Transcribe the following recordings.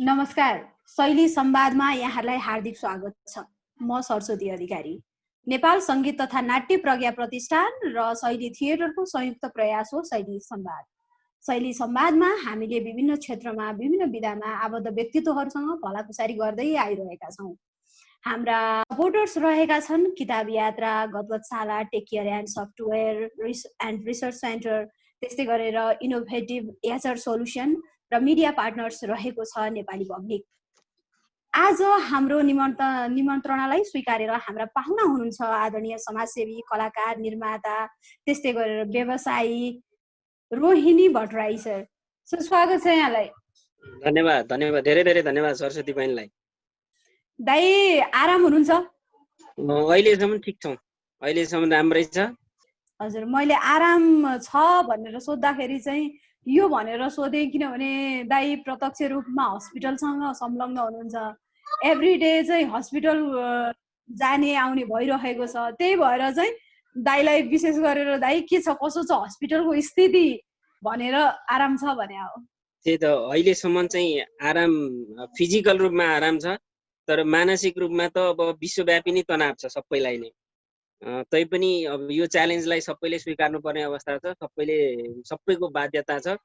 नमस्कार। शैली संवादमा यहाँलाई हार्दिक स्वागत छ। म सरस्वती अधिकारी। नेपाल सङ्गीत तथा नाट्य प्रज्ञा प्रतिष्ठान र शैली थिएटरको संयुक्त प्रयास हो शैली संवाद। शैली संवादमा हामीले विभिन्न क्षेत्रमा विभिन्न विधामा आबद्ध व्यक्तित्वहरूसँग भलाकुसारी गर्दै आइरहेका छौँ। हाम्रा सपोर्टर्स रहेका छन् किताब यात्रा, गदगदशाला, take care and software and research centre, त्यस्तै गरेर इनोभेटिभ एचआर सोल्युसन र मिडिया पार्टनर्स रहेको छ नेपाली पब्लिक। आज हाम्रो निमन्त्रणालाई स्वीकारेर हाम्रा पाहुना हुनुहुन्छ आदरणीय समाजसेवी, कलाकार, निर्माता, त्यस्तै गरेर व्यवसायी रोहिणी भट्टराई सर। स्वागत छ यहाँलाई। धन्यवाद धन्यवाद, धेरै धेरै धन्यवाद सरस्वती बहिनीलाई। दाइ आराम हुनुहुन्छ? अहिलेसम्म ठिक छौँ, अहिलेसम्म राम्रै छ। हजुर, मैले आराम छ भनेर सोद्धाखेरि चाहिँ यो भनेर सोधेँ किनभने दाइ प्रत्यक्ष रूपमा हस्पिटलसँग संलग्न हुनुहुन्छ। एभ्री डे चाहिँ हस्पिटल जाने आउने भइरहेको छ। त्यही भएर चाहिँ दाइलाई विशेष गरेर दाइ के छ कसो छ हस्पिटलको स्थिति भनेर आराम छ भने हो। त्यही त, अहिलेसम्म चाहिँ आराम, फिजिकल रूपमा आराम छ, तर मानसिक रूपमा त अब विश्वव्यापी नै तनाव छ सबैलाई नै। तैपनि अब यो च्यालेन्जलाई सबैले स्वीकार्नुपर्ने अवस्था छ, सबैको बाध्यता छ।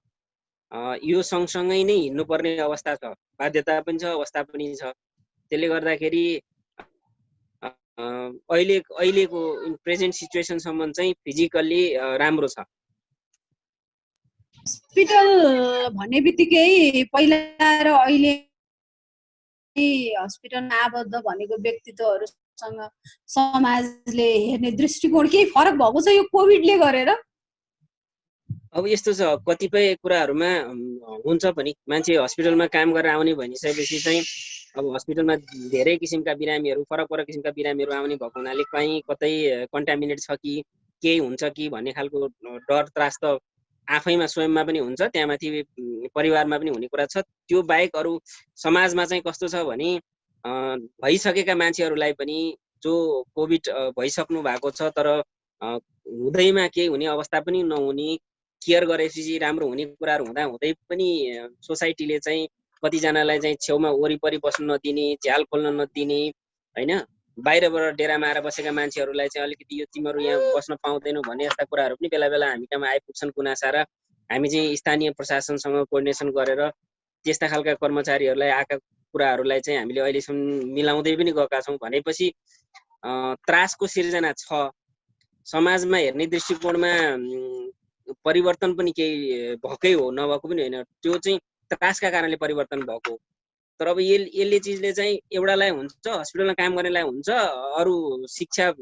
यो सँगसँगै नै हिँड्नुपर्ने अवस्था छ, बाध्यता पनि छ, अवस्था पनि छ। त्यसले गर्दाखेरि अहिलेको प्रेजेन्ट सिचुएसनसम्म चाहिँ फिजिकल्ली राम्रो छ। हस्पिटल भन्ने बित्तिकै पहिला र अहिले हस्पिटलमा आबद्ध भनेको व्यक्तित्वहरूसँग समाजले हेर्ने दृष्टिकोण केही फरक भएको छ यो कोभिडले गरेर? अब यस्तो छ, कतिपय कुराहरूमा हुन्छ पनि। मान्छे हस्पिटलमा काम गरेर आउने भनिसकेपछि चाहिँ अब हस्पिटलमा धेरै किसिमका बिरामीहरू, फरक फरक किसिमका बिरामीहरू आउने भएको हुनाले कहीँ कतै कन्टामिनेट छ कि केही हुन्छ कि भन्ने खालको डर त्रास त आफैमा स्वयंमा पनि हुन्छ, त्यहाँमाथि परिवारमा पनि हुने कुरा छ। त्यो बाहेक अरू समाजमा चाहिँ कस्तो छ भने भइसकेका मान्छेहरूलाई पनि जो कोभिड भइसक्नु भएको छ तर हुँदैमा केही हुने अवस्था पनि नहुने, केयर गरेपछि राम्रो हुने कुराहरू हुँदा हुँदै पनि सोसाइटीले चाहिँ कतिजनालाई चाहिँ छेउमा वरिपरि बस्नु नदिने, झ्याल खोल्न नदिने, होइन, बाहिरबाट डेरामा आएर बसेका मान्छेहरूलाई चाहिँ अलिकति यो तिमीहरू यहाँ बस्न पाउँदैनौ भन्ने यस्ता कुराहरू पनि बेला बेला हामी कहाँ आइपुग्छन् गुनासा र हामी चाहिँ स्थानीय प्रशासनसँग कोअर्डिनेसन गरेर त्यस्ता खालका कर्मचारीहरूलाई आएका कुराहरूलाई चाहिँ हामीले अहिलेसम्म मिलाउँदै पनि गएका छौँ। भनेपछि त्रासको सिर्जना छ, समाजमा हेर्ने दृष्टिकोणमा परिवर्तन पनि केही भएकै हो, नभएको पनि होइन। त्यो चाहिँ त्रासका कारणले परिवर्तन भएको हो। तर अब यसले चिजले चाहिँ एउटालाई हुन्छ, हस्पिटलमा काम गर्नेलाई हुन्छ, अरू शिक्षा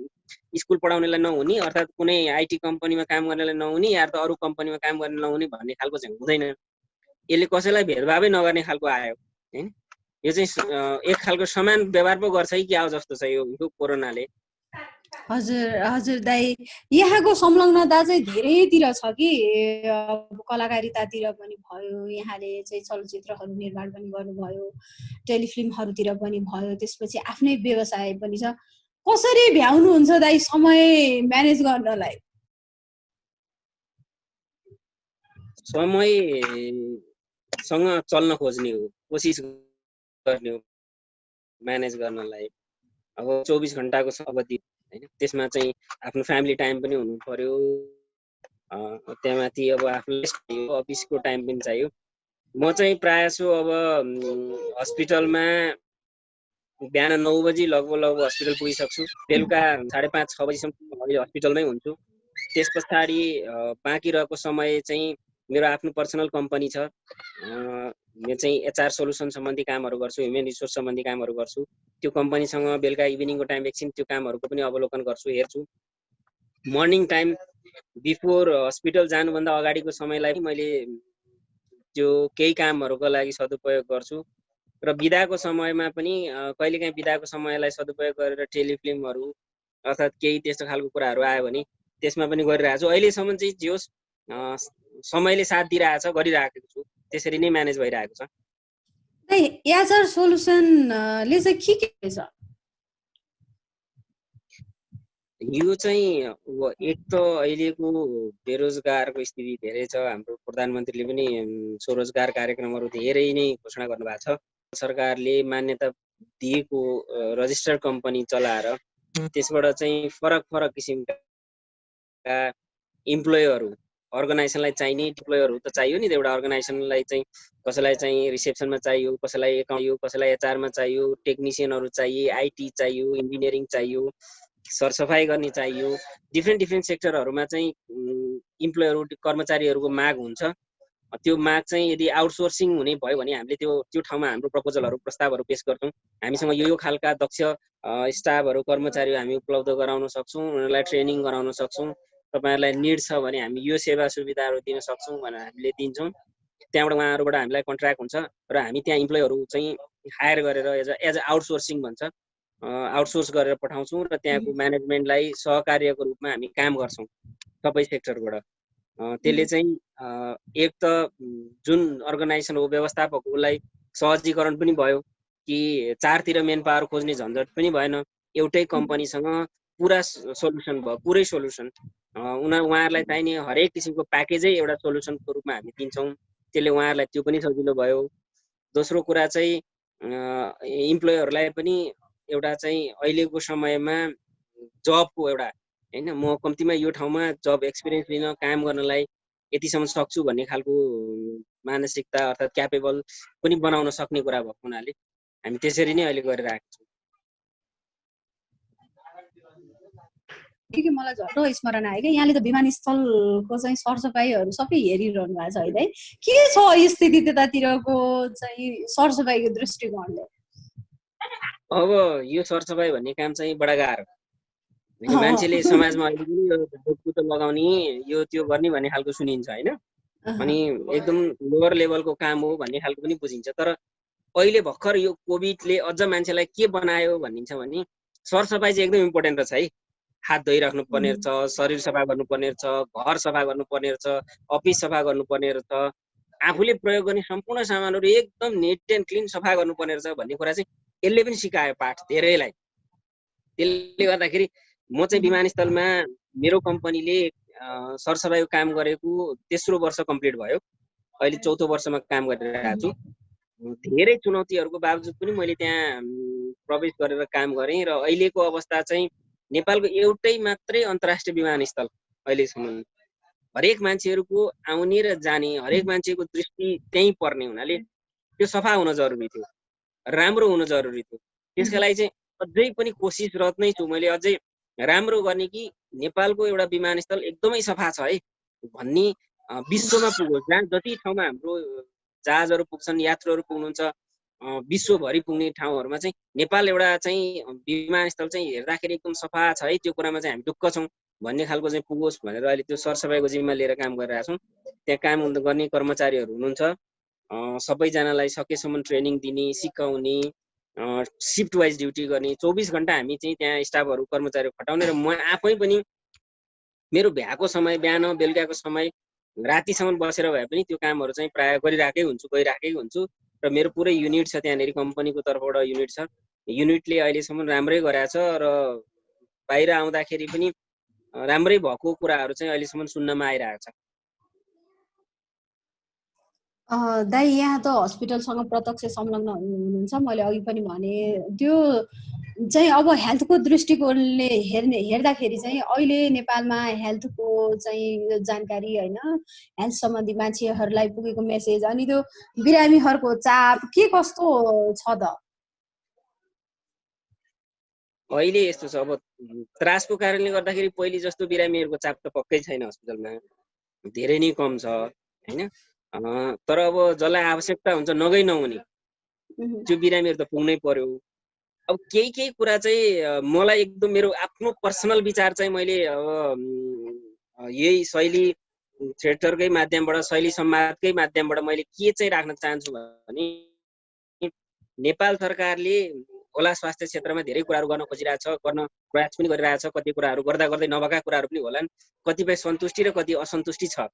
स्कुल पढाउनेलाई नहुने, अर्थात् कुनै आइटी कम्पनीमा काम गर्नेलाई नहुने, या त अरू कम्पनीमा काम गर्ने नहुने भन्ने खालको चाहिँ हुँदैन। यसले कसैलाई भेदभावै नगर्ने खालको आयो, होइन। यो चाहिँ एक खालको समान व्यवहार पो गर्छ कि क्या हो जस्तो छ यो कोरोनाले। हजुर हजुर दाइ, यहाँको संलग्नता चाहिँ धेरैतिर छ कि, कलाकारितातिर पनि भयो, यहाँले चाहिँ चलचित्रहरू निर्माण पनि गर्नुभयो, टेलिफिल्महरूतिर पनि भयो, त्यसपछि आफ्नै व्यवसाय पनि छ। कसरी भ्याउनुहुन्छ दाइ समय म्यानेज गर्नलाई? समयसँग चल्न खोज्ने हो, कोसिस गर्ने हो म्यानेज गर्नलाई। अब 24 घण्टाको अवधि, होइन, त्यसमा चाहिँ आफ्नो फ्यामिली टाइम पनि हुनु पर्यो, त्यहाँमाथि अब आफूलाई अफिसको टाइम पनि चाहियो। म चाहिँ प्रायः सो अब हस्पिटलमा बिहान 9 बजी लगभग हस्पिटल पुगिसक्छु, बेलुका 5:30-6 बजीसम्म अहिले हस्पिटलमै हुन्छु। त्यस पछाडि बाँकी रहेको समय चाहिँ मेरो आफ्नो पर्सनल कम्पनी छ, म चाहिँ एचआर सोल्युसन सम्बन्धी कामहरू गर्छु, ह्युमन रिसोर्स सम्बन्धी कामहरू गर्छु। त्यो कम्पनीसँग बेलुका इभिनिङको टाइम एकछिन त्यो कामहरूको पनि अवलोकन गर्छु, हेर्छु। मर्निङ टाइम बिफोर हस्पिटल जानुभन्दा अगाडिको समयलाई मैले त्यो केही कामहरूको लागि सदुपयोग गर्छु र बिदाको समयमा पनि कहिलेकाहीँ बिदाको समयलाई सदुपयोग गरेर टेलिफिल्महरू अर्थात् केही त्यस्तो खालको कुराहरू आयो भने त्यसमा पनि गरिरहेको छु। अहिलेसम्म चाहिँ जे होस् समयले साथ दिइरहेछ, गरिरहेको छु, त्यसरी नै म्यानेज भइरहेको छ। एचआर सोल्युसनले चाहिँ के छ? यो चाहिँ एक त अहिलेको बेरोजगारको स्थिति धेरै छ। हाम्रो प्रधानमन्त्रीले पनि स्वरोजगार कार्यक्रमहरू धेरै नै घोषणा गर्नुभएको छ। सरकारले मान्यता दिएको रजिस्टर्ड कम्पनी चलाएर त्यसबाट चाहिँ फरक फरक किसिमका इम्प्लोयरहरू अर्गनाइजेसनलाई चाहिने इम्प्लोयरहरू त चाहियो नि, एउटा अर्गनाइजेसनलाई चाहिँ कसैलाई चाहिँ रिसेप्सनमा चाहियो, कसैलाई एकाउन्ट चाहियो, कसैलाई एचआरमा चाहियो, टेक्निसियनहरू चाहियो, आइटी चाहियो, इन्जिनियरिङ चाहियो, सरसफाइ गर्ने चाहियो, डिफ्रेन्ट सेक्टरहरूमा चाहिँ इम्प्लोयरहरू कर्मचारीहरूको माग हुन्छ। त्यो माग चाहिँ यदि आउटसोर्सिङ हुने भयो भने हामीले त्यो ठाउँमा हाम्रो प्रपोजलहरू प्रस्तावहरू पेश गर्छौँ। हामीसँग यो खालका दक्ष स्टाफहरू कर्मचारीहरू हामी उपलब्ध गराउन सक्छौँ, उनीहरूलाई ट्रेनिङ गराउन सक्छौँ, तपाईँहरूलाई निड छ भने हामी यो सेवा सुविधाहरू दिन सक्छौँ भनेर हामीले दिन्छौँ। त्यहाँबाट उहाँहरूबाट हामीलाई कन्ट्र्याक्ट हुन्छ र हामी त्यहाँ इम्प्लोयरहरू चाहिँ हायर गरेर एज अ आउटसोर्सिङ भन्छ, आउटसोर्स गरेर पठाउँछौँ र त्यहाँको म्यानेजमेन्टलाई सहकार्यको रूपमा हामी काम गर्छौँ सबै सेक्टरबाट। त्यसले चाहिँ एक त जुन अर्गनाइजेसन हो व्यवस्थापकहरूलाई सहजीकरण पनि भयो कि चारतिर मेन पावर खोज्ने झन्झट पनि भएन, एउटै कम्पनीसँग पुरा सोल्युसन भयो, पुरै सोल्युसन उहाँहरूलाई चाहिने हरेक किसिमको प्याकेजै एउटा सोल्युसनको रूपमा हामी दिन्छौँ, त्यसले उहाँहरूलाई त्यो पनि सजिलो भयो। दोस्रो कुरा चाहिँ इम्प्लोयरहरूलाई पनि एउटा चाहिँ अहिलेको समयमा जबको एउटा हैन, म कम्तीमा यो ठाउँमा जब एक्सपिरियन्स लिन काम गर्नलाई यतिसम्म सक्छु भन्ने खालको मानसिकता अर्थात् क्यापेबल पनि बनाउन सक्ने कुरा भएको हुनाले हामी त्यसरी नै अहिले गरिरहेका छौँ। के मलाई झट्ट स्मरण आयो कि यहाँले त विमानस्थलको चाहिँ सरसफाइहरू सबै हेरिरहनु भएको छ अहिले, के छ स्थिति त्यतातिरको चाहिँ सरसफाइको दृष्टिकोणले? अब यो सरसफाइ भन्ने काम चाहिँ बडा गाह्रो, मान्छेले समाजमा अहिले पनि यो झाडुपोछा लगाउने यो त्यो गर्ने भन्ने खालको सुनिन्छ हैन, अनि एकदम लोवर लेभलको काम हो भन्ने खालको पनि बुझिन्छ। तर अहिले भर्खर यो कोभिडले अझ मान्छेलाई के बनायो भनिन्छ भने सरसफाइ चाहिँ एकदम इम्पोर्टेन्ट रहेछ है। हात धोइराख्नु पर्ने रहेछ, शरीर सफा गर्नुपर्ने रहेछ, घर सफा गर्नुपर्ने रहेछ, अफिस सफा गर्नुपर्ने रहेछ, आफूले प्रयोग गर्ने सम्पूर्ण सामानहरू एकदम नेट एन्ड क्लिन सफा गर्नुपर्ने रहेछ भन्ने कुरा चाहिँ यसले पनि सिकायो पाठ धेरैलाई। त्यसले गर्दाखेरि म चाहिँ विमानस्थलमा मेरो कम्पनीले सरसफाइको काम गरेको तेस्रो वर्ष कम्प्लिट भयो, अहिले चौथो वर्षमा काम गरिरहेको छु। धेरै चुनौतीहरूको बावजुद पनि मैले त्यहाँ प्रवेश गरेर काम गरेँ र अहिलेको अवस्था चाहिँ नेपालको एउटै मात्रै अन्तर्राष्ट्रिय विमानस्थल अहिलेसम्म हरेक मान्छेहरूको आउने र जाने हरेक मान्छेको दृष्टि त्यहीँ पर्ने हुनाले त्यो सफा हुन जरुरी थियो, राम्रो हुन जरुरी थियो। त्यसका लागि चाहिँ अझै पनि कोसिसरत नै छु मैले, अझै राम्रो गर्ने कि नेपालको एउटा विमानस्थल एकदमै सफा छ है भन्ने विश्वमा पुगोस्। जहाँ जति ठाउँमा हाम्रो जहाजहरू पुग्छन्, यात्रुहरू पुग्नुहुन्छ, विश्वभरि पुग्ने ठाउँहरूमा चाहिँ नेपाल एउटा चाहिँ विमानस्थल चाहिँ हेर्दाखेरि एकदम सफा छ है, त्यो कुरामा चाहिँ हामी ढुक्क छौँ भन्ने खालको चाहिँ पुगोस् भनेर अहिले त्यो सरसफाइको जिम्मा लिएर काम गरिरहेका छौँ। त्यहाँ काम गर्ने कर्मचारीहरू हुनुहुन्छ, सबैजनालाई सकेसम्म ट्रेनिङ दिने, सिकाउने, सिफ्ट वाइज ड्युटी गर्ने, 24 घण्टा हामी चाहिँ त्यहाँ स्टाफहरू कर्मचारी खटाउने र म आफै पनि मेरो भ्याएको समय बिहान बेलुकाको समय रातिसम्म बसेर भए पनि त्यो कामहरू चाहिँ प्राय गरिराखेकै हुन्छु र मेरो पुरै युनिट छ त्यहाँनिर, कम्पनीको तर्फबाट युनिट छ, युनिटले अहिलेसम्म राम्रै गराएको छ र बाहिर आउँदाखेरि पनि राम्रै भएको कुराहरू चाहिँ अहिलेसम्म सुन्नमा आइरहेको छ। दाइ यहाँ त हस्पिटलसँग प्रत्यक्ष संलग्न हुनुहुन्छ, मैले अघि पनि भने त्यो चाहिँ अब हेल्थको दृष्टिकोणले हेर्दाखेरि चाहिँ अहिले नेपालमा हेल्थको चाहिँ जानकारी होइन, हेल्थ सम्बन्धी मान्छेहरूलाई पुगेको मेसेज अनि त्यो बिरामीहरूको चाप के कस्तो छ त? अहिले यस्तो छ, अब त्रासको कारणले गर्दाखेरि पहिले जस्तो बिरामीहरूको चाप त पक्कै छैन, हस्पिटलमा धेरै नै कम छ हैन। तर अब जसलाई आवश्यकता हुन्छ नगई नहुने त्यो बिरामीहरू त पुग्नै पर्यो। अब केही कुरा चाहिँ मलाई एकदम मेरो आफ्नो पर्सनल विचार चाहिँ मैले अब यही शैली थिएटरकै माध्यमबाट, शैली संवादकै माध्यमबाट मैले के चाहिँ राख्न चाहन्छु भने नेपाल सरकारले होला स्वास्थ्य क्षेत्रमा धेरै कुराहरू गर्न खोजिरहेछ, गर्न प्रयास पनि गरिरहेछ, कति कुराहरू गर्दा गर्दै नभएका कुराहरू पनि होलान्, कतिपय सन्तुष्टि र कति असन्तुष्टि छ।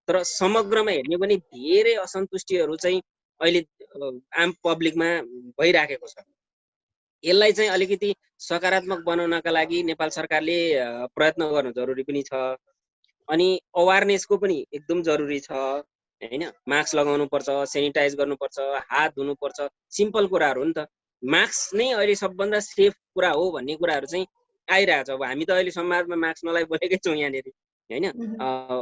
तर समग्रमा हेर्ने पनि धेरै असन्तुष्टिहरू चाहिँ अहिले आम पब्लिकमा भइराखेको छ। यसलाई चाहिँ अलिकति सकारात्मक बनाउनका लागि नेपाल सरकारले प्रयत्न गर्नु जरुरी पनि छ, अनि अवेरनेसको पनि एकदम जरुरी छ हैन, मास्क लगाउनुपर्छ, सेनिटाइज गर्नुपर्छ, हात धुनुपर्छ, सिम्पल कुराहरू हो नि त। मास्क नै अहिले सबभन्दा सेफ कुरा हो भन्ने कुराहरू चाहिँ आइरहेको छ। अब हामी त अहिले समाजमा मास्क नलाइ बोलेकै छौँ यहाँनिर हैन,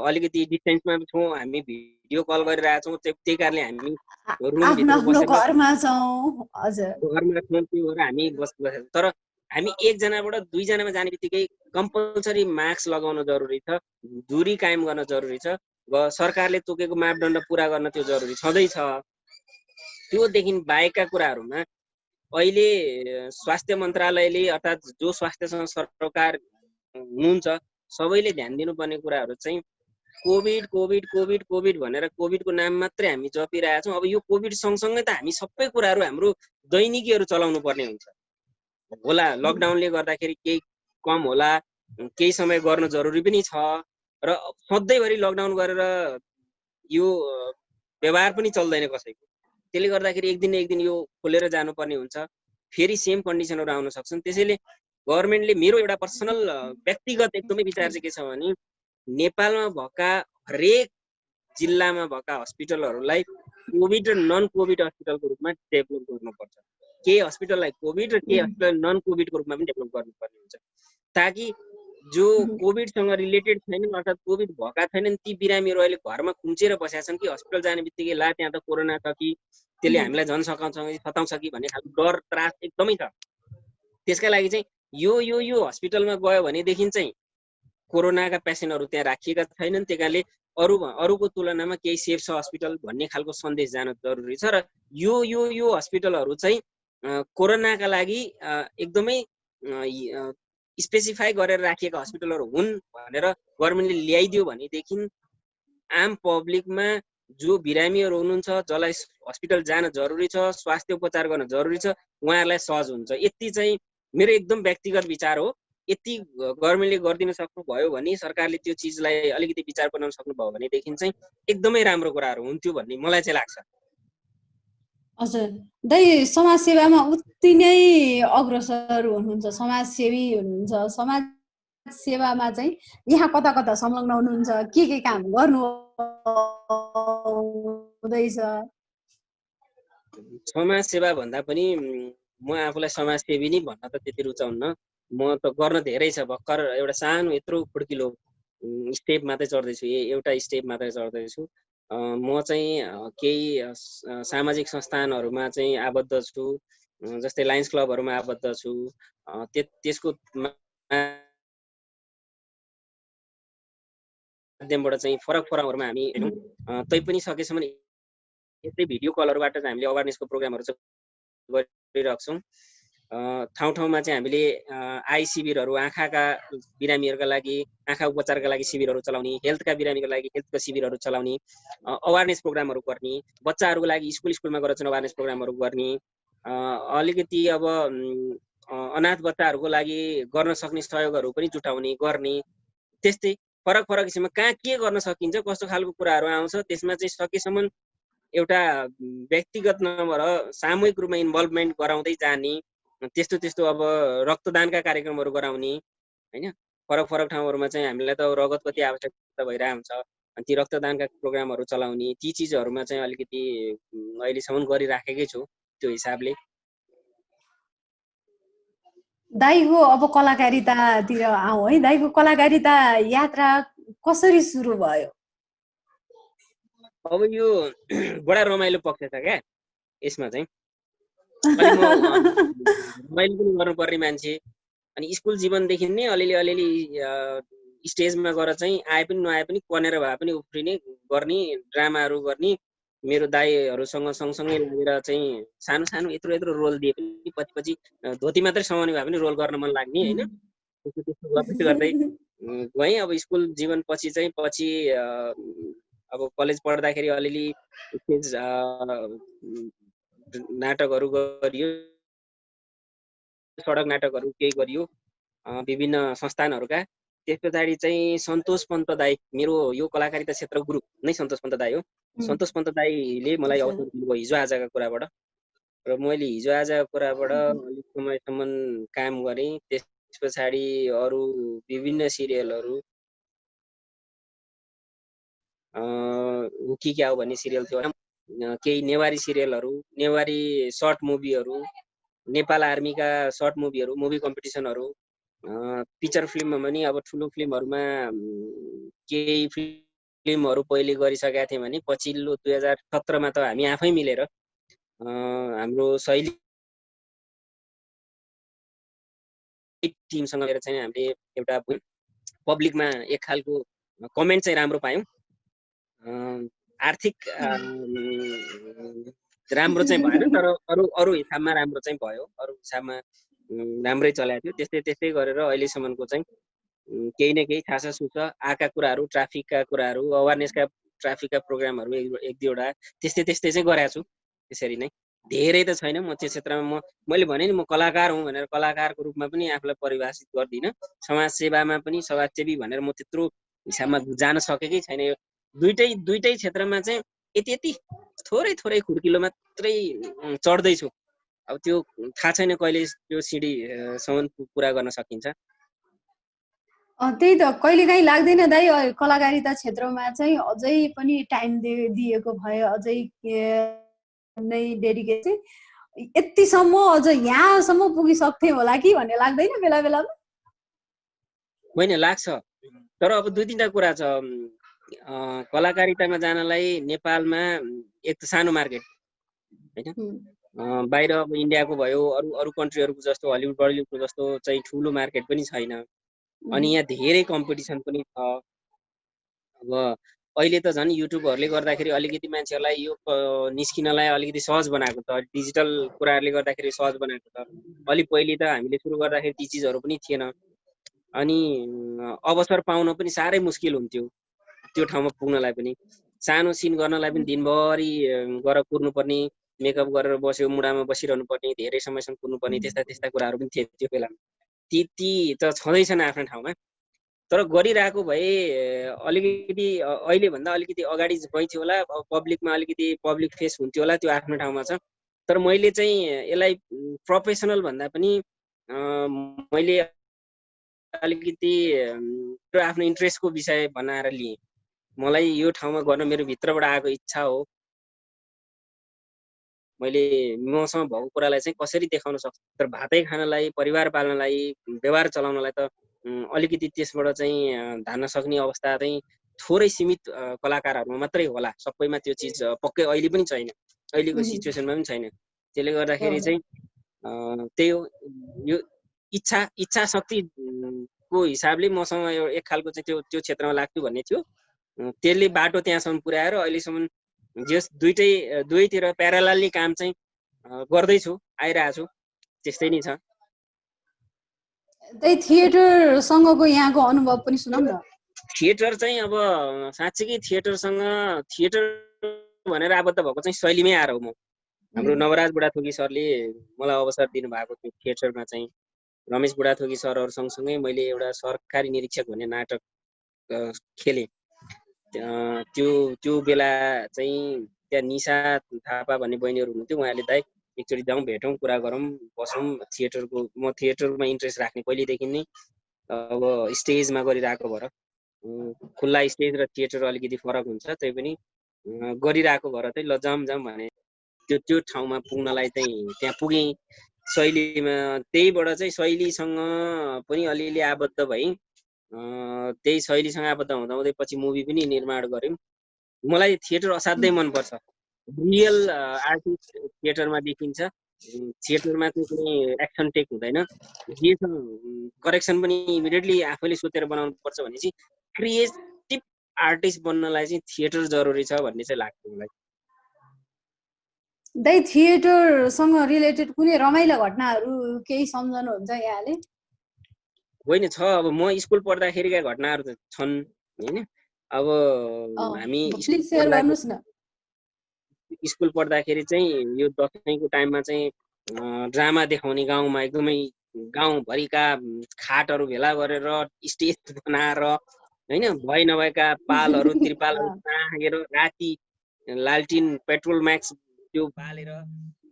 अलिकति डिस्टेन्समा छौँ, हामी भिडियो कल गरिरहेको छौँ, त्यही कारणले हामी आफ्नो रुमभित्र आफ्नो बसेर घरमा छौँ। हजुर, घरमा छौँ, त्यो भएर हामी बसेको। तर हामी एकजनाबाट दुईजनामा जाने बित्तिकै कम्पलसरी मास्क लगाउन जरुरी छ, दूरी कायम गर्न जरुरी छ, सरकारले तोकेको मापदण्ड पुरा गर्न त्यो जरुरी छँदैछ। त्योदेखि बाहेकका कुराहरूमा अहिले स्वास्थ्य मन्त्रालयले अर्थात् जो स्वास्थ्यसँग सरोकार हुनुहुन्छ सबैले ध्यान दिनुपर्ने कुराहरू चाहिँ कोभिड कोभिड कोभिड कोभिड भनेर कोभिडको नाम मात्रै हामी जपिरहेका छौँ। अब यो कोभिड सँगसँगै त हामी सबै कुराहरू हाम्रो दैनिकीहरू चलाउनु पर्ने हुन्छ होला। लकडाउनले गर्दाखेरि केही कम होला, केही समय गर्न जरुरी पनि छ र सधैँभरि लकडाउन गरेर यो व्यवहार पनि चल्दैन कसैको। त्यसले गर्दाखेरि एक दिन यो खोलेर जानुपर्ने हुन्छ, फेरि सेम कन्डिसनहरू आउन सक्छन्। त्यसैले गभर्मेन्टले, मेरो एउटा पर्सनल व्यक्तिगत एकदमै विचार चाहिँ के छ भने नेपालमा भएका हरेक जिल्लामा भएका हस्पिटलहरूलाई कोभिड र नन कोभिड हस्पिटलको रूपमा डेभलप गर्नुपर्छ। केही हस्पिटललाई कोभिड र केही हस्पिटल नन कोभिडको रूपमा पनि डेभलप गर्नुपर्ने हुन्छ, ताकि जो कोभिडसँग रिलेटेड छैनन् अर्थात् कोभिड भएका छैनन् ती बिरामीहरू अहिले घरमा खुम्चिएर बसेका छन् कि हस्पिटल जाने बित्तिकै ला त्यहाँ त कोरोना छ कि त्यसले हामीलाई झन् सताउँछ कि भन्ने खालको डर त्रास एकदमै छ। त्यसका लागि चाहिँ यो हस्पिटलमा गयो भनेदेखि चाहिँ कोरोनाका पेसेन्टहरू त्यहाँ राखिएका छैनन्, त्यही कारणले अरूको तुलनामा केही सेफ छ हस्पिटल भन्ने खालको सन्देश जान जरुरी छ। र यो हस्पिटलहरू चाहिँ कोरोनाका लागि एकदमै स्पेसिफाई गरेर राखिएका हस्पिटलहरू हुन् भनेर गभर्मेन्टले ल्याइदियो भनेदेखि आम पब्लिकमा जो बिरामीहरू हुनुहुन्छ, जसलाई हस्पिटल जान जरुरी छ, स्वास्थ्य उपचार गर्न जरुरी छ, उहाँहरूलाई सहज हुन्छ। यति चाहिँ मेरो एकदम व्यक्तिगत विचार हो। यति गभर्मेन्टले गरिदिन सक्नुभयो भने, सरकारले त्यो चिजलाई अलिकति विचार बनाउन सक्नुभयो भनेदेखि चाहिँ एकदमै राम्रो कुराहरू हुन्थ्यो भन्ने मलाई चाहिँ लाग्छ। हजुर दाइ, समाजसेवामा उति नै अग्रसर हुनुहुन्छ, समाजसेवी हुनुहुन्छ। समाज सेवामा चाहिँ यहाँ कता कता संलग्न हुनुहुन्छ, के काम गर्नु हुँदैछ? समाज सेवा भन्दा पनि म आफूलाई समाजसेवी नै भन्न त त्यति रुचाउन्न। म त गर्न धेरै छ। भर्खर एउटा सानो यत्रो खुड्किलो स्टेप मात्रै चढ्दैछु, एउटा स्टेप मात्रै चढ्दैछु। म चाहिँ केही सामाजिक संस्थानहरूमा चाहिँ आबद्ध छु, जस्तै लायन्स क्लबहरूमा आबद्ध छु। त्यसको माध्यमबाट चाहिँ फरक फरकहरूमा हामी हेर्यौँ। तैपनि सकेसम्म यस्तै भिडियो कलहरूबाट चाहिँ हामीले अवेरनेसको प्रोग्रामहरू चाहिँ गरिरहेको छौँ। ठाउँ ठाउँमा चाहिँ हामीले आई शिविरहरू, आँखाका बिरामीहरूका लागि आँखा उपचारका लागि शिविरहरू चलाउने, हेल्थका बिरामीको लागि हेल्थको शिविरहरू चलाउने, अवेरनेस प्रोग्रामहरू गर्ने, बच्चाहरूको लागि स्कुलमा गएर चाहिँ अवेरनेस प्रोग्रामहरू गर्ने, अलिकति अब अनाथ बच्चाहरूको लागि गर्न सक्ने सहयोगहरू पनि जुटाउने गर्ने। त्यस्तै फरक फरक किसिममा कहाँ के गर्न सकिन्छ, कस्तो खालको कुराहरू आउँछ, त्यसमा चाहिँ सकेसम्म एउटा व्यक्तिगत नभएर सामूहिक रूपमा इन्भल्भमेन्ट गराउँदै जाने। त्यस्तो अब रक्तदानका कार्यक्रमहरू गराउने हैन। फरक फरक ठाउँहरूमा चाहिँ हामीलाई त रगतको कति आवश्यकता भइरहेको हुन्छ, अनि ती रक्तदानका प्रोग्रामहरू चलाउने, ती चिजहरूमा चाहिँ अलिकति अहिलेसम्म गरिराखेकै छु त्यो हिसाबले। दाइको अब कलाकारितातिर आउँ है। दाइको कलाकारिता यात्रा कसरी सुरु भयो? अब यो बडा रमाइलो पक्ष छ क्या यसमा चाहिँ। अलि म रमाइलो पनि गर्नुपर्ने मान्छे, अनि स्कुल जीवनदेखि नै अलिअलि स्टेजमा गएर चाहिँ आए पनि नआए पनि कनेर भए पनि उफ्रिने गर्ने, ड्रामाहरू गर्ने, मेरो दाइहरूसँग सँगसँगै लागेर चाहिँ सानो सानो यत्रो रोल दिए पनि पछि धोती मात्रै समाउने भए पनि रोल गर्न मन लाग्ने होइन। त्यस्तो गर्दै गर्दै गएँ। अब स्कुल जीवन पछि अब कलेज पढ्दाखेरि अलिअलि स्टेज नाटकहरू गरियो, सडक नाटकहरू केही गरियो विभिन्न संस्थानहरूका। त्यस पछाडि चाहिँ सन्तोष पन्त दाई, मेरो यो कलाकारिता क्षेत्र गुरु नै सन्तोष पन्त दाई हो। सन्तोष पन्त दाईले मलाई अवसर दिनुभयो हिजो आजका कुराबाट, र मैले हिजो आजका कुराबाट अलिक समयसम्म काम गरेँ। त्यस पछाडि अरू विभिन्न सिरियलहरू हुकी क्या हो भन्ने सिरियल थियो, केही नेवारी सिरियलहरू, नेवारी सर्ट मुभीहरू, नेपाल आर्मीका सर्ट मुभीहरू, मुभी कम्पिटिसनहरू, पिक्चर फिल्ममा पनि अब ठुलो फिल्महरूमा केही फिल्महरू पहिले गरिसकेका थियौँ भने पछिल्लो 2017 मा त हामी आफै मिलेर हाम्रो शैली टिमसँग लिएर चाहिँ हामीले एउटा पब्लिकमा एक खालको कमेन्ट चाहिँ राम्रो पायौँ। आर्थिक राम्रो चाहिँ भएन, तर अरू हिसाबमा राम्रो चाहिँ भयो, अरू हिसाबमा राम्रै चलाएको थियो। त्यस्तै त्यस्तै गरेर अहिलेसम्मको चाहिँ केही न केही खासा सुसा आएका कुराहरू, ट्राफिकका कुराहरू, अवेरनेसका ट्राफिकका प्रोग्रामहरू एक दुईवटा त्यस्तै त्यस्तै चाहिँ गरेको छु। त्यसरी नै धेरै त छैन म त्यो क्षेत्रमा। मैले भने नि म कलाकार हुँ भनेर कलाकारको रूपमा पनि आफूलाई परिभाषित गर्दिनँ। समाज सेवामा पनि समाजसेवी भनेर म त्यत्रो हिसाबमा जान सकेकै छैन। यो दुईटै क्षेत्रमा चाहिँ यति थोरै खुड्किलो मात्रै चढ्दैछु। अब त्यो थाहा छैन कहिले त्यो सिडीसम्म पुरा गर्न सकिन्छ। त्यही त कहिलेकाहीँ लाग्दैन दाइ कलाकारिता क्षेत्रमा चाहिँ अझै पनि टाइम दिएको भए, अझै नै डेडिकेट यतिसम्म अझ यहाँसम्म पुगिसक्थेँ होला कि भन्ने लाग्दैन बेला बेलामा? होइन, लाग्छ, तर अब दुई तिनवटा कुरा छ। कलाकारितामा जानलाई नेपालमा एक त सानो मार्केट होइन, बाहिर अब इन्डियाको भयो, अरू कन्ट्रीहरूको जस्तो हलिउड बलिउडको जस्तो चाहिँ ठुलो मार्केट पनि छैन। अनि यहाँ धेरै कम्पिटिसन पनि छ। अब अहिले त झन् युट्युबहरूले गर्दाखेरि अलिकति मान्छेहरूलाई यो निस्किनलाई अलिकति सहज बनाएको छ, डिजिटल कुराहरूले गर्दाखेरि सहज बनाएको छ। अलि पहिले त हामीले सुरु गर्दाखेरि ती चिजहरू पनि थिएन, अनि अवसर पाउन पनि साह्रै मुस्किल हुन्थ्यो। त्यो ठाउँमा पुग्नलाई पनि, सानो सिन गर्नलाई पनि दिनभरि गएर कुर्नुपर्ने, मेकअप गरेर बस्यो मुडामा बसिरहनु पर्ने, धेरै समयसम्म कुर्नुपर्ने, त्यस्ता कुराहरू पनि थिए त्यो बेलामा। ती त छँदैछन् आफ्नो ठाउँमा, तर गरिरहेको भए अलिकति अहिलेभन्दा अलिकति अगाडि गइथ्यो होला, पब्लिकमा अलिकति पब्लिक फेस हुन्थ्यो होला, त्यो आफ्नो ठाउँमा छ। तर मैले चाहिँ यसलाई प्रोफेसनल भन्दा पनि मैले अलिकति आफ्नो इन्ट्रेस्टको विषय बनाएर लिएँ। मलाई यो ठाउँमा गर्न मेरो भित्रबाट आएको इच्छा हो। मैले मसँग भएको कुरालाई चाहिँ कसरी देखाउन सक्छु, तर भातै खानलाई, परिवार पाल्नलाई, व्यवहार चलाउनलाई त अलिकति त्यसबाट चाहिँ धान्न सक्ने अवस्था चाहिँ थोरै सीमित कलाकारहरूमा मात्रै होला। सबैमा त्यो चिज पक्कै अहिले पनि छैन, अहिलेको सिचुएसनमा पनि छैन। त्यसले गर्दाखेरि चाहिँ त्यही हो, यो इच्छा शक्ति को हिसाबले मसँग एक खालको चाहिँ त्यो क्षेत्रमा लाग्छु भन्ने थियो। त्यसले बाटो त्यहाँसम्म पुर्याएर अहिलेसम्म जस दुवैतिर प्यारालली काम चाहिँ गर्दैछु, आइरहेको छु, त्यस्तै नै छ। त्यही थिएटरसँगको यहाँको अनुभव पनि सुनाऊ न। थिएटर चाहिँ अब साँच्चीकै थिएटर भनेर आबद्ध भएको चाहिँ शैलीमै आएर हो म। हाम्रो नवराज बुढाथोकी सरले मलाई अवसर दिनुभएको थियो थिएटरमा चाहिँ। रमेश बुढाथोकी सरहरू सँगसँगै मैले एउटा सरकारी निरीक्षक भन्ने नाटक खेलेँ। त्यो बेला चाहिँ त्यहाँ निशा थापा भन्ने बहिनीहरू हुनुहुन्थ्यो। उहाँले दाइ एकचोटि जाउँ, भेटौँ, कुरा गरौँ, बसौँ, म थिएटरमा इन्ट्रेस्ट राख्ने पहिलेदेखि नै। अब स्टेजमा गरिरहेको भएर, खुल्ला स्टेज र थिएटर अलिकति फरक हुन्छ, त्यही पनि गरिरहेको भएर चाहिँ ल जाउँ भने त्यो ठाउँमा पुग्नलाई चाहिँ त्यहाँ पुगेँ। शैलीमा त्यहीबाट चाहिँ शैलीसँग पनि अलिअलि आबद्ध भएँ। त्यही शैलीसँग आबद्ध हुँदाहुँदै पछि मुभी पनि निर्माण गऱ्यौँ। मलाई थिएटर असाध्यै मनपर्छ। रियल आर्टिस्ट थिएटरमा देखिन्छ। थिएटरमा चाहिँ कुनै एक्सन टेक हुँदैन, जे छ करेक्सन पनि इमिडिएटली आफैले सोचेर बनाउनु पर्छ भने चाहिँ क्रिएटिभ आर्टिस्ट बन्नलाई चाहिँ थिएटर जरुरी छ भन्ने चाहिँ लाग्छ मलाई। दाइ थिएटरसँग रिलेटेड कुनै रमाइलो घटनाहरू केही सम्झनुहुन्छ यहाँले? होइन, छ। अब म स्कुल पढ्दाखेरिका घटनाहरू त छन् होइन। अब हामी स्कुल पढ्दाखेरि चाहिँ यो दसैँको टाइममा चाहिँ ड्रामा देखाउने गाउँमा एकदमै गाउँभरिका खाटहरू भेला गरेर स्टेज बनाएर होइन, भए नभएका पालहरू त्रिपालहरू तागेर राति लालटिन पेट्रोल म्याक्स त्यो बालेर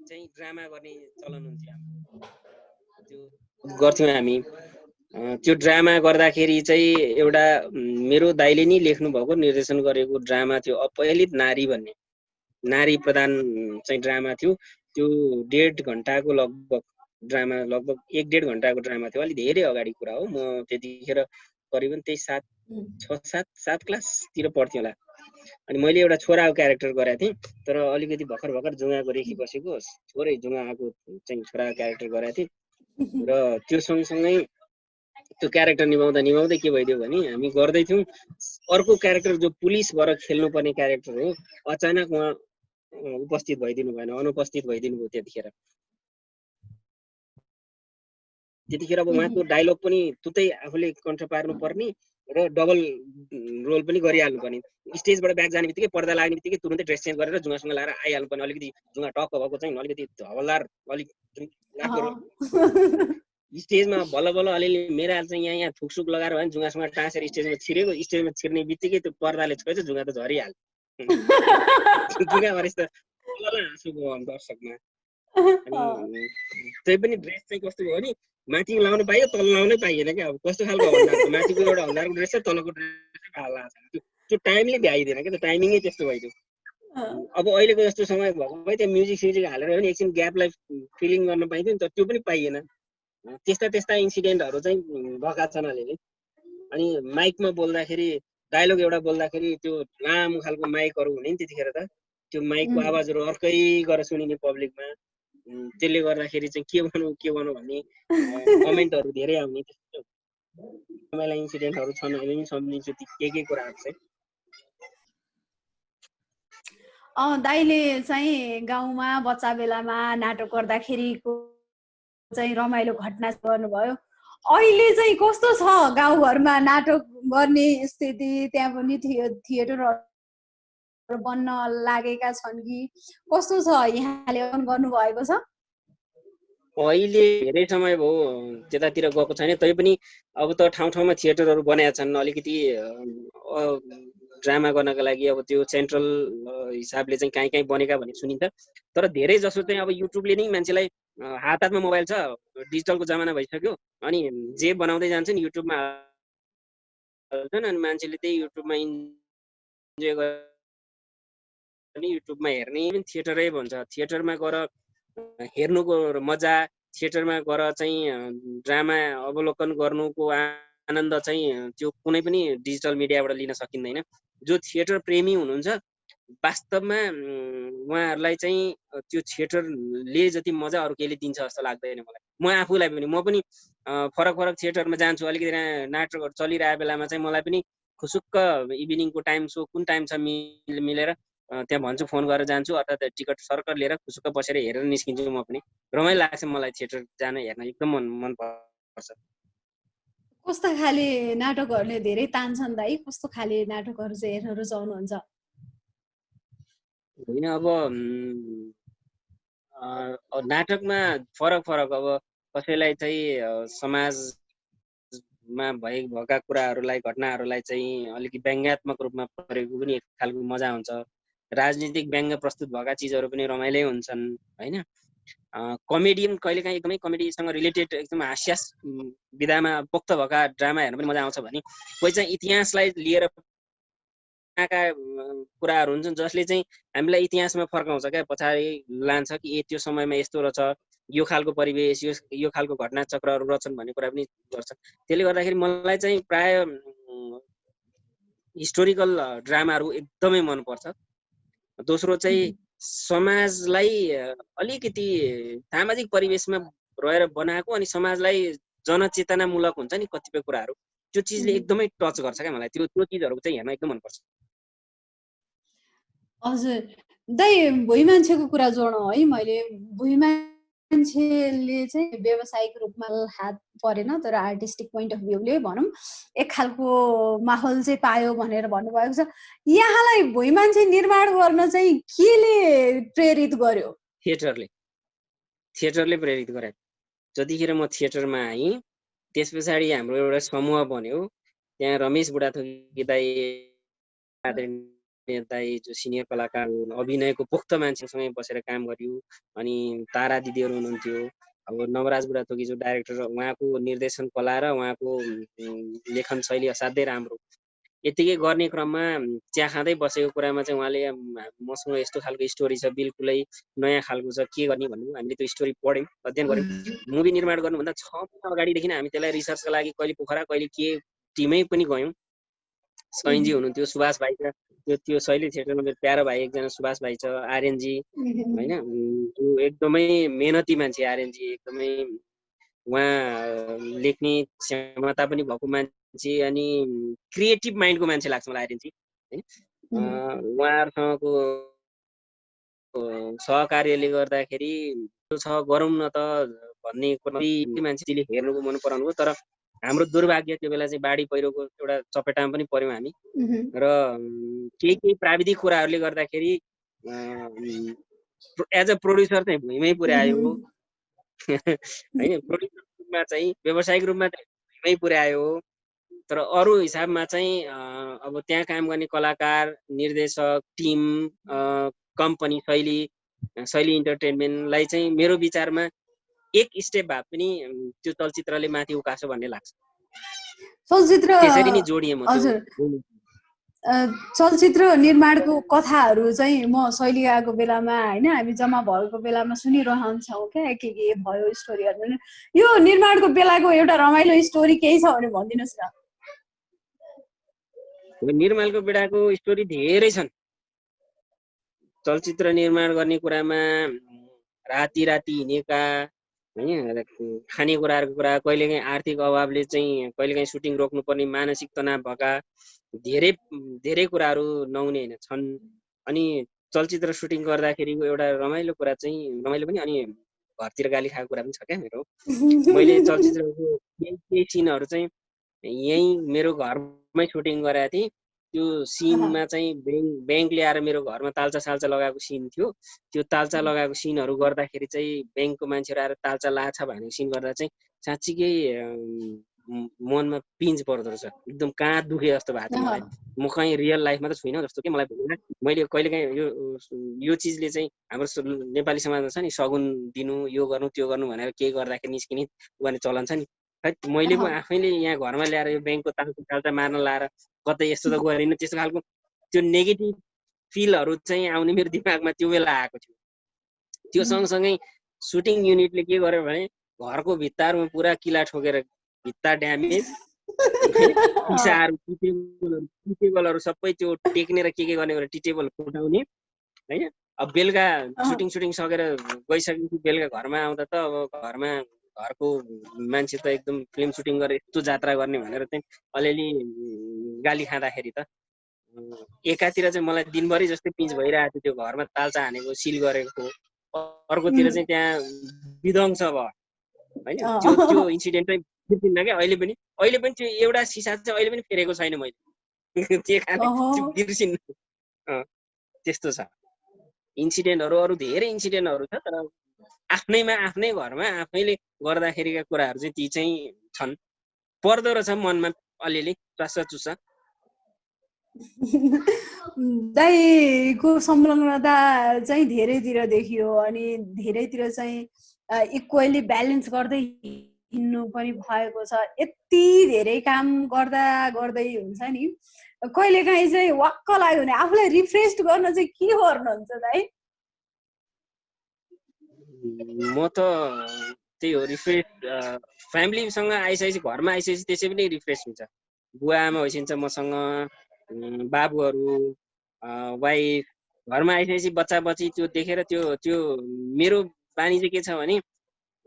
चाहिँ ड्रामा गर्ने चलन हुन्थ्यो। त्यो गर्थ्यौँ हामी। त्यो ड्रामा गर्दाखेरि चाहिँ एउटा मेरो दाइले नि लेख्नु भएको निर्देशन गरेको ड्रामा थियो अपहेलित नारी भन्ने नारी प्रधान चाहिँ ड्रामा थियो। त्यो 1.5 घण्टाको लगभग ड्रामा, लगभग 1-1.5 घण्टाको ड्रामा थियो। अलि धेरै अगाडि कुरा हो, म त्यतिखेर करिबन त्यही 7 क्लासतिर पढ्थेँ होला। अनि मैले एउटा छोराको क्यारेक्टर गरेको थिएँ, तर अलिकति भर्खर जुगाको रेखी बसेको छोरै जुगाको चाहिँ छोराको क्यारेक्टर गरेको थिएँ। र त्यो सँगसँगै त्यो क्यारेक्टर निभाउँदै के भइदियो भने हामी गर्दैथ्यौँ, अर्को क्यारेक्टर जो पुलिस भएर खेल्नुपर्ने क्यारेक्टर हो, अचानक उहाँ उपस्थित भइदिनु भएन, अनुपस्थित भइदिनु भयो। त्यतिखेर अब उहाँको डायलग पनि तुतै आफूले कन्ठ पार्नु पर्ने र डबल रोल पनि गरिहाल्नु पर्ने। स्टेजबाट ब्याक जाने बित्तिकै पर्दा लाग्ने बित्तिकै तुरुन्तै ड्रेस चेन्ज गरेर जुगासँग लाएर आइहाल्नु पर्ने। अलिकति जुगा टक्क भएको चाहिँ अलिकति हवलदार, अलिक स्टेजमा बल्ल अलिअलि मेरा चाहिँ यहाँ थुकसुक लगाएर भने जुगासँग टाँसेर स्टेजमा छिरेको, स्टेजमा छिर्ने बित्तिकै त्यो पर्दाले छोएछ, जुगा त झरिहाल्छ। जुगा भरेस त हाँसु भयो दर्शकमा। अनि त्यही पनि ड्रेस चाहिँ कस्तो भयो भने माथि लाउनु पाइयो, तल लाउनै पाइएन क्या। अब कस्तो खालको हवलदारको माथिको एउटा हवलदारको ड्रेस छ, तलको ड्रेस काला छ। त्यो टाइमले भ्याइदिएन क्या, त्यो टाइमिङै त्यस्तो भइदियो। अब अहिलेको जस्तो समय भएको भए त्यहाँ म्युजिक हालेर पनि एकछिन ग्यापलाई फिलिङ गर्न पाइन्थ्यो नि त, त्यो पनि पाइएन। त्यस्ता इन्सिडेन्टहरू चाहिँ भएका छन् अलिअलि। अनि माइकमा बोल्दाखेरि डायलग एउटा बोल्दाखेरि त्यो लामो खालको माइकहरू हुने नि त्यतिखेर त, त्यो माइकको आवाजहरू अर्कै गरेर सुनिने पब्लिकमा। त्यसले गर्दाखेरि चाहिँ के भनौँ भन्ने कमेन्टहरू धेरै आउने। तपाईँलाई इन्सिडेन्टहरू छन्, अहिले पनि सम्झिन्छु के कुराहरू चाहिँ। दाइले चाहिँ गाउँमा बच्चा बेलामा नाटक गर्दाखेरिको चाहिँ रमाइलो घटना गर्नुभयो। अहिले चाहिँ कस्तो छ गाउँघरमा नाटक गर्ने स्थिति? त्यहाँ पनि थिएटरहरू बन्न लागेका छन् कि कस्तो छ? यहाँले गर्नुभएको छ? अहिले धेरै समय भयो त्यतातिर गएको छैन, तैपनि अब त ठाउँ थिएटरहरू बनाएका छन्। अलिकति ड्रामा गर्नका लागि अब त्यो सेन्ट्रल हिसाबले चाहिँ कहीँ बनेका भन्ने सुनिन्छ। तर धेरै जसो चाहिँ अब युट्युबले नै मान्छेलाई, हात हातमा मोबाइल छ, डिजिटलको जमाना भइसक्यो, अनि जे बनाउँदै जान्छन् युट्युबमा हाल्छन्, अनि मान्छेले त्यही युट्युबमा इन्जोय गर्ने, युट्युबमा हेर्ने थिएटरै भन्छ। थिएटरमा गएर हेर्नुको मजा, थिएटरमा गएर चाहिँ ड्रामा अवलोकन गर्नुको आनन्द चाहिँ त्यो कुनै पनि डिजिटल मिडियाबाट लिन सकिँदैन। जो थिएटर प्रेमी हुनुहुन्छ वास्तवमा उहाँहरूलाई चाहिँ त्यो थिएटरले जति मजा अरू केहीले दिन्छ जस्तो लाग्दैन मलाई। म आफूलाई पनि, म पनि फरक थिएटरमा जान्छु। अलिकति नाटकहरू चलिरहेको बेलामा चाहिँ मलाई पनि खुसुक्क इभिनिङको टाइम सो कुन टाइम छ मिलेर त्यहाँ भन्छु, फोन गरेर जान्छु, अर्थात् टिकट सर्कर लिएर खुसुक्क बसेर हेरेर निस्किन्छु। म पनि रमाइलो लाग्छ मलाई थिएटर जान, हेर्न एकदम मन पर्छ। कस्ता खाले नाटकहरूले धेरै तान्छन् दाइ? कस्तो खाले नाटकहरू चाहिँ हेर्न रुचाउनुहुन्छ? होइन, अब नाटकमा फरक अब कसैलाई चाहिँ समाजमा भएका कुराहरूलाई, घटनाहरूलाई चाहिँ अलिकति व्यङ्ग्यात्मक रूपमा परेको पनि एक खालको मजा हुन्छ। राजनीतिक व्यङ्ग्य प्रस्तुत भएका चिजहरू पनि रमाइलै हुन्छन्, होइन? कमेडियन कहिलेकाहीँ एकदमै कमेडीसँग रिलेटेड एकदम हास्यास विधामा पोख्त भएका ड्रामा हेर्न पनि मजा आउँछ भने कोही चाहिँ इतिहासलाई लिएर कुराहरू हुन्छन् जसले चाहिँ हामीलाई इतिहासमा फर्काउँछ क्या, पछाडि लान्छ कि ए त्यो समयमा यस्तो रहेछ, यो खालको परिवेश, यो खालको घटना चक्रहरू रहेछन् भन्ने कुरा पनि गर्छ। त्यसले गर्दाखेरि मलाई चाहिँ प्राय हिस्टोरिकल ड्रामाहरू एकदमै मनपर्छ। दोस्रो चाहिँ समाजलाई अलिकति सामाजिक परिवेशमा रहेर बनाएको अनि समाजलाई जनचेतनामूलक हुन्छ नि कतिपय कुराहरू, त्यो चिजले एकदमै टच गर्छ क्या मलाई। त्यो चिजहरू चाहिँ हेर्न एकदम मनपर्छ। हजुर दाइ, भुइँ मान्छेको कुरा जोडौँ है। मैले भुइँ मान्छेले चाहिँ व्यावसायिक रूपमा हात परेन, तर आर्टिस्टिक पोइन्ट अफ भ्यूले भनौँ एक खालको माहौल चाहिँ पायो भनेर भन्नुभएको छ। यहाँलाई भुइँ मान्छे निर्माण गर्न चाहिँ केले प्रेरित गर्यो? थिएटरले प्रेरित गरे। जतिखेर म थिएटरमा आएँ त्यस पछाडि हाम्रो एउटा समूह बन्यो। त्यहाँ रमेश बुढाथोकी दाइ, जो सिनियर कलाकार हुन्, अभिनयको पोख्त मान्छेसँगै बसेर काम गर्यो। अनि तारा दिदीहरू हुनुहुन्थ्यो, अब नवराज बुढाथोकी जो डाइरेक्टर उहाँको निर्देशन कला र उहाँको लेखन शैली असाध्यै राम्रो। यतिकै गर्ने क्रममा चिया खाँदै बसेको कुरामा चाहिँ उहाँले मसँग यस्तो खालको स्टोरी छ, बिल्कुलै नयाँ खालको छ, के गर्ने भन्नु। हामीले त्यो स्टोरी पढ्यौँ, अध्ययन गऱ्यौँ। मुभी निर्माण गर्नुभन्दा 6 महिना अगाडिदेखि हामी त्यसलाई रिसर्चका लागि कहिले पोखरा कहिले के टिमै पनि गयौँ। सैनजी हुनुहुन्थ्यो, सुभाष भाइ छ, त्यो शैली थिएटरमा मेरो प्यारो भाइ एकजना सुभाष भाइ छ, आर्यनजी होइन, त्यो एकदमै मेहनती मान्छे आर्यनजी, एकदमै उहाँ लेख्ने क्षमता पनि भएको मान्छे अनि क्रिएटिभ माइन्डको मान्छे लाग्छ मलाई आर्यनजी होइन। उहाँहरूसँगको सहकार्यले गर्दाखेरि त्यो छ गरौँ न त भन्ने मान्छेले हेर्नुको मन पराउनु, तर हाम्रो दुर्भाग्य त्यो बेला चाहिँ बाढी पहिरोको एउटा चपेटामा पनि पर्यौँ हामी र केही प्राविधिक कुराहरूले गर्दाखेरि एज अ प्रोड्युसर चाहिँ भुइँमै पुर्यायो होइन, प्रोड्युसर रूपमा चाहिँ व्यावसायिक रूपमा चाहिँ भुइँमै पुर्यायो। तर अरू हिसाबमा चाहिँ अब त्यहाँ काम गर्ने कलाकार, निर्देशक, टिम, कम्पनी शैली इन्टरटेनमेन्टलाई चाहिँ मेरो विचारमा एक स्टेप भए पनि त्यो चलचित्रले माथि उकासो भन्ने लाग्छ। चलचित्र त्यसरी नै जोडिएँ म त्यो। चलचित्र निर्माणको कथाहरू चाहिँ म शैली आएको बेलामा होइन हामी जम्मा भएको बेलामा सुनिरहन्छौँ क्या, के भयो स्टोरीहरू। यो निर्माणको बेलाको एउटा रमाइलो स्टोरी केही छ भने भनिदिनुहोस् न। निर्माणको बेलाको स्टोरी धेरै छन्। चलचित्र निर्माण गर्ने कुरामा राति हिँडेका होइन, खानेकुराहरूको कुरा, कहिलेकाहीँ आर्थिक अभावले चाहिँ कहिलेकाहीँ सुटिङ रोक्नुपर्ने मानसिक तनाव भएका धेरै कुराहरू नहुने होइन छन्। अनि चलचित्र सुटिङ गर्दाखेरिको एउटा रमाइलो कुरा चाहिँ रमाइलो पनि अनि घरतिर गाली खाएको कुरा पनि छ क्या मेरो। मैले चलचित्रको केही सिनहरू चाहिँ यहीँ मेरो घरमै सुटिङ गरेको थिएँ। त्यो सिनमा चाहिँ ब्याङ्क ल्याएर मेरो घरमा तालचा साल्चा लगाएको सिन थियो। त्यो तालचा लगाएको सिनहरू गर्दाखेरि चाहिँ ब्याङ्कको मान्छेहरू आएर तालचा लाछ भनेको सिन गर्दा चाहिँ साँच्चीकै मनमा पिन्च पर्दो रहेछ, एकदम कहाँ दुखे जस्तो भएको थियो मलाई। म कहीँ रियल लाइफमा त छुइनँ जस्तो कि मलाई भएन। मैले कहिलेकाहीँ यो चिजले चाहिँ हाम्रो नेपाली समाजमा छ नि, सगुन दिनु, यो गर्नु त्यो गर्नु भनेर केही गर्दाखेरि निस्किने गर्ने चलन छ नि। मैले पो आफैले यहाँ घरमा ल्याएर यो ब्याङ्कको तालचा मार्न लाएर कतै यस्तो त गरिनँ, त्यस्तो खालको त्यो नेगेटिभ फिलहरू चाहिँ आउने मेरो दिमागमा त्यो बेला आएको थियो। त्यो सँगसँगै सुटिङ युनिटले के गर्यो भने घरको भित्ताहरूमा पुरा किला ठोकेर भित्ता ड्यामेज, पिसाहरू, टिटेबलहरू सबै त्यो टेक्ने र के गर्ने गरेर टिटेबल फुटाउने होइन। अब बेलुका सुटिङ सकेर गइसकेपछि बेलुका घरमा आउँदा त अब घरको मान्छे त एकदम फिल्म सुटिङ गरेर यस्तो जात्रा गर्ने भनेर चाहिँ अलिअलि गाली खाँदाखेरि त एकातिर चाहिँ मलाई दिनभरि जस्तै पिन्च भइरहेको थियो, त्यो घरमा तालचा हानेको, सिल गरेको, अर्कोतिर चाहिँ त्यहाँ विध्वंस भयो होइन। त्यो इन्सिडेन्ट चाहिँ बिर्सिन्न क्या अहिले पनि त्यो एउटा सिसा चाहिँ अहिले पनि फेरेको छैन मैले, त्यो कारण बिर्सिन्न। त्यस्तो छ इन्सिडेन्टहरू, अरू धेरै इन्सिडेन्टहरू छ, तर आफ्नै घरमा आफैले गर्दाखेरिका कुराहरू चाहिँ ती चाहिँ छन्, पर्दो रहेछ मनमा अलिअलि चुस्सा चुस्सा। दाइको संलग्नता चाहिँ धेरैतिर देखियो अनि धेरैतिर चाहिँ इक्वली ब्यालेन्स गर्दै हिँड्नु पनि भएको छ। यति धेरै काम गर्दै हुन्छ नि, कहिलेकाहीँ चाहिँ वाक्क लाग्यो भने आफूलाई रिफ्रेस गर्न चाहिँ के गर्नुहुन्छ दाइ? म त त्यही हो, रिफ्रेस फ्यामिलीसँग आइसकेपछि, घरमा आइसकेपछि त्यसै पनि रिफ्रेस हुन्छ। बुवा आमा होइसिन्छ मसँग, बाबुहरू, वाइफ, घरमा आइसकेपछि बच्चा बच्ची त्यो देखेर त्यो मेरो बानी चाहिँ के छ भने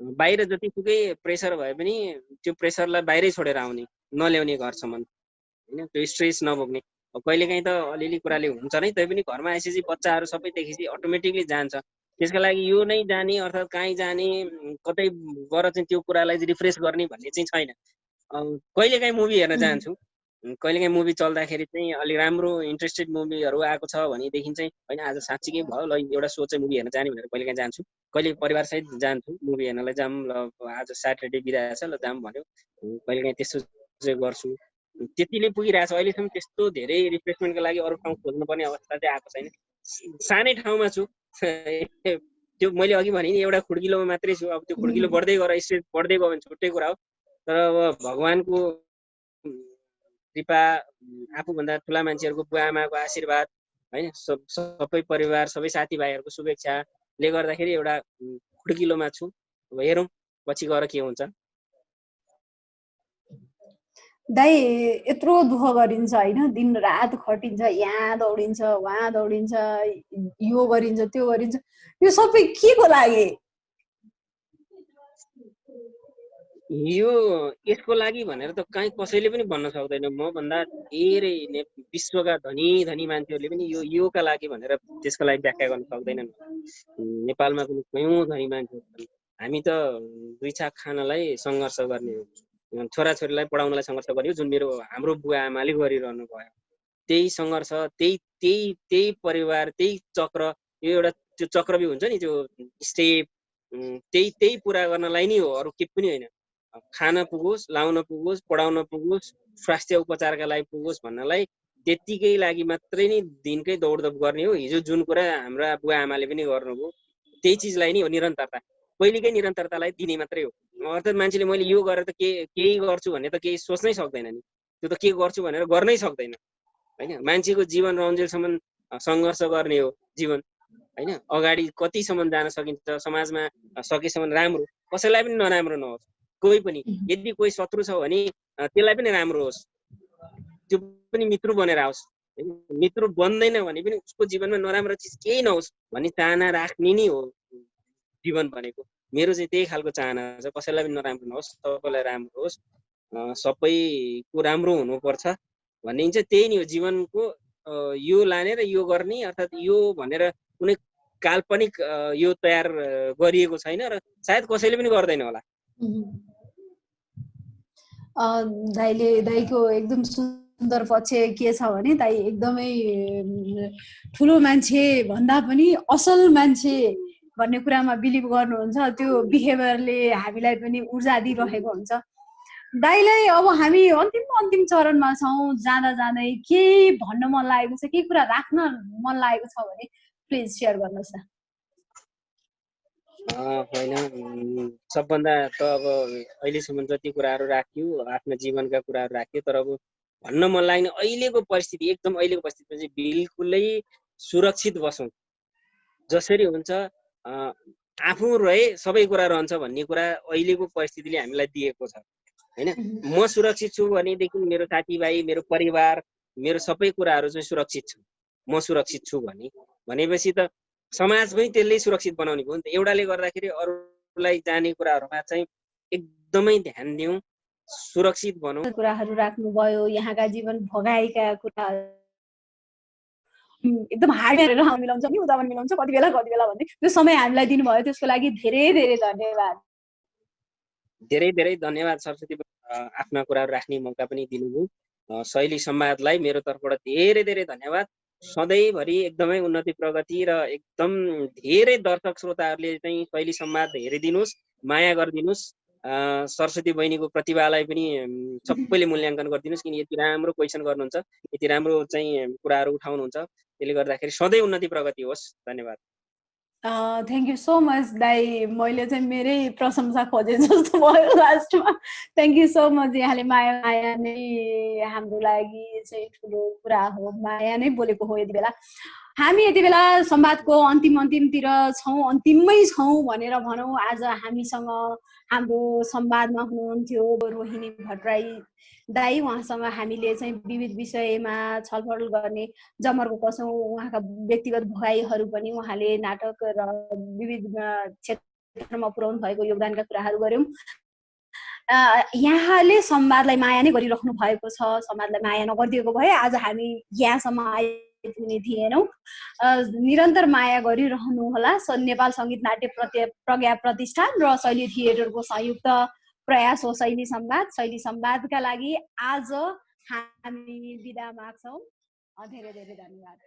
बाहिर जतिसुकै प्रेसर भए पनि त्यो प्रेसरलाई बाहिरै छोडेर आउने, नल्याउने घरसम्म होइन, त्यो स्ट्रेस नभोग्ने। कहिलेकाहीँ त अलिअलि कुराले हुन्छ नै, तैपनि घरमा आइसकेपछि बच्चाहरू सबै देखेपछि अटोमेटिकली जान्छ। त्यसका लागि यो नै जाने अर्थात् कहीँ जाने, कतै गएर चाहिँ त्यो कुरालाई रिफ्रेस गर्ने भन्ने चाहिँ छैन। कहिलेकाहीँ मुभी हेर्न जान्छु, कहिलेकाहीँ मुभी चल्दाखेरि चाहिँ अलिक राम्रो इन्ट्रेस्टेड मुभीहरू आएको छ भनेदेखि चाहिँ होइन आज साँच्चीकै भयो ल एउटा सो चाहिँ मुभी हेर्न जाने भनेर कहिलेकाहीँ जान्छु। कहिले परिवारसहित जान्छु मुभी हेर्नलाई, जाऊँ ल आज स्याटरडे बिदा छ ल जाऊँ भन्यो, कहिलेकाहीँ त्यस्तो चाहिँ गर्छु। त्यतिले पुगिरहेको छ। अहिलेसम्म त्यस्तो धेरै रिफ्रेसमेन्टको लागि अरू ठाउँ खोज्नुपर्ने अवस्था चाहिँ आएको छैन। सानै ठाउँमा छु, त्यो मैले अघि भने नि एउटा खुड्किलोमा मात्रै छु। अब त्यो खुड्किलो बढ्दै गएर स्टेज बढ्दै गयो भने छुट्टै कुरा हो। तर अब भगवानको कृपा, आफूभन्दा ठुला मान्छेहरूको बुवा आमाको आशीर्वाद होइन, सबै परिवार सबै साथीभाइहरूको शुभेच्छाले गर्दाखेरि एउटा खुड्किलोमा छु। अब हेरौँ पछि गएर के हुन्छ। दाइ यत्रो दुःख गरिन्छ होइन, दिन रात खटिन्छ, यहाँ दौडिन्छ वहाँ दौडिन्छ, यो गरिन्छ त्यो गरिन्छ, यो सबै के को लागि? यो यसको लागि भनेर त कहीँ कसैले पनि भन्न सक्दैन। म भन्दा धेरै विश्वका धनी धनी मान्छेहरूले पनि योका लागि भनेर त्यसको लागि व्याख्या गर्न सक्दैनन्। नेपालमा पनि कयौँ धनी मान्छेहरू छन्। हामी त दुई छाक खानलाई सङ्घर्ष गर्ने हो, छोराछोरीलाई पढाउनलाई सङ्घर्ष गर्ने, जुन हाम्रो बुवा आमाले गरिरहनु भयो। त्यही सङ्घर्ष, त्यही परिवार, त्यही चक्र, यो एउटा त्यो चक्रव्यूह हुन्छ नि, त्यो स्टेप, त्यही पुरा गर्नलाई नै हो, अरू के पनि होइन। खान पुगोस्, लाउन पुगोस्, पढाउन पुगोस्, स्वास्थ्य उपचारका लागि पुगोस् भन्नलाई त्यतिकै लागि मात्रै नै दिनकै दौडधप गर्ने हो। हिजो जुन कुरा हाम्रा बुवा आमाले पनि गर्नुभयो त्यही चिजलाई नै हो निरन्तरता। कहिलेकै निरन्तरतालाई दिने मात्रै हो। अर्थात् मान्छेले मैले यो गरेर त केही गर्छु भन्ने त केही सोच्नै सक्दैन नि। त्यो त के गर्छु भनेर गर्नै सक्दैन होइन। मान्छेको जीवन रन्जेलसम्म सङ्घर्ष गर्ने हो जीवन होइन। अगाडि कतिसम्म जान सकिन्छ समाजमा, सकेसम्म राम्रो, कसैलाई पनि नराम्रो नहोस्। कोही पनि यदि कोही शत्रु छ भने त्यसलाई पनि राम्रो होस्, त्यो पनि मित्र बनेर आओस्। मित्र बन्दैन भने पनि उसको जीवनमा नराम्रो चिज केही नहोस् भन्ने चाहना राख्ने नै हो जीवन भनेको। मेरो चाहिँ त्यही खालको चाहना छ, कसैलाई पनि नराम्रो नहोस्, सबैलाई राम्रो होस्, सबैको राम्रो हुनुपर्छ भन्ने चाहिँ त्यही नै हो जीवनको। यो लाने र यो गर्ने, अर्थात् यो भनेर कुनै काल्पनिक यो तयार गरिएको छैन र सायद कसैले पनि गर्दैन होला। दाइको एकदम सुन्दर पक्ष के छ भने, दाइ एकदमै ठुलो मान्छे भन्दा पनि असल मान्छे भन्ने कुरामा बिलिभ गर्नुहुन्छ। त्यो बिहेभियरले हामीलाई पनि ऊर्जा दिइरहेको हुन्छ। दाइलाई अब हामी अन्तिम चरणमा छौँ, जाँदा जाँदै केही भन्न मन लागेको छ, केही कुरा राख्न मन लागेको छ भने प्लिज सेयर गर्नुहोस् न। होइन, सबभन्दा त अब अहिलेसम्म जति कुराहरू राख्यो, आफ्नो जीवनका कुराहरू राख्यो, तर अब भन्न मन लाग्ने अहिलेको परिस्थिति, एकदम अहिलेको परिस्थितिमा चाहिँ बिल्कुलै सुरक्षित बसौँ। जसरी हुन्छ आफू रहे सबै कुरा रहन्छ भन्ने कुरा अहिलेको परिस्थितिले हामीलाई दिएको छ होइन। म सुरक्षित छु भनेदेखि मेरो साथीभाइ, मेरो परिवार, मेरो सबै कुराहरू चाहिँ सुरक्षित छ। म सुरक्षित छु भनेपछि त समाज पनि त्यसले सुरक्षित बनाउने भयो नि त। एउटाले गर्दाखेरि अरूलाई जाने कुराहरूमा चाहिँ एकदमै ध्यान दिउँ, सुरक्षित बनौँ। कुराहरू राख्नुभयो, यहाँका जीवन भोगाएका कुराहरू एकदम हार्ड मिलाउँछ नि, उदाहरण मिलाउँछ कति बेला भन्ने त्यो समय हामीलाई दिनुभयो, त्यसको लागि धेरै धेरै धन्यवाद। धेरै धेरै धन्यवाद सरस्वती, आफ्ना कुराहरू राख्ने मौका पनि दिनुभयो। शैली संवादलाई मेरो तर्फबाट धेरै धेरै धन्यवाद। सधैँभरि एकदमै उन्नति प्रगति र एकदम धेरै दर्शक श्रोताहरूले चाहिँ शैली संवाद हेरिदिनुहोस्, माया गरिदिनुहोस्। सरस्वती बहिनीको प्रतिभालाई पनि सबैले मूल्याङ्कन गरिदिनुहोस्, किन यति राम्रो क्वेसन गर्नुहुन्छ, यति राम्रो चाहिँ कुराहरू उठाउनुहुन्छ। त्यसले गर्दाखेरि सधैँ उन्नति प्रगति होस्। धन्यवाद। थ्याङ्क यू सो मच दाइ। मैले चाहिँ मेरै प्रशंसा खोजेँ जस्तो भयो लास्टमा। Thank you so much. यहाँले माया नै हाम्रो लागि चाहिँ ठुलो कुरा हो, माया नै बोलेको हो। यति बेला हामी यति बेला संवादको अन्तिमतिर छौँ, अन्तिममै छौँ भनेर भनौँ। आज हामीसँग हाम्रो संवादमा हुनुहुन्थ्यो रोहिणी भट्टराई दाइ। उहाँसँग हामीले चाहिँ विविध विषयमा छलफल गर्ने जमर्को पर्छौँ। उहाँका व्यक्तिगत भोगाईहरू पनि, उहाँले नाटक र विविध क्षेत्रमा पुर्याउनु भएको योगदानका कुराहरू गऱ्यौँ। यहाँले संवादलाई माया नै गरिराख्नु भएको छ। संवादलाई माया नगरिदिएको भए आज हामी यहाँसम्म आइपुग्ने थिएनौँ। निरन्तर माया गरिरहनु होला। नेपाल सङ्गीत नाट्य प्रज्ञा प्रतिष्ठान र शैली थिएटरको संयुक्त प्रयास हो शैली संवाद। शैली संवादका लागि आज हामी बिदा माग्छौँ। धेरै धेरै धन्यवाद।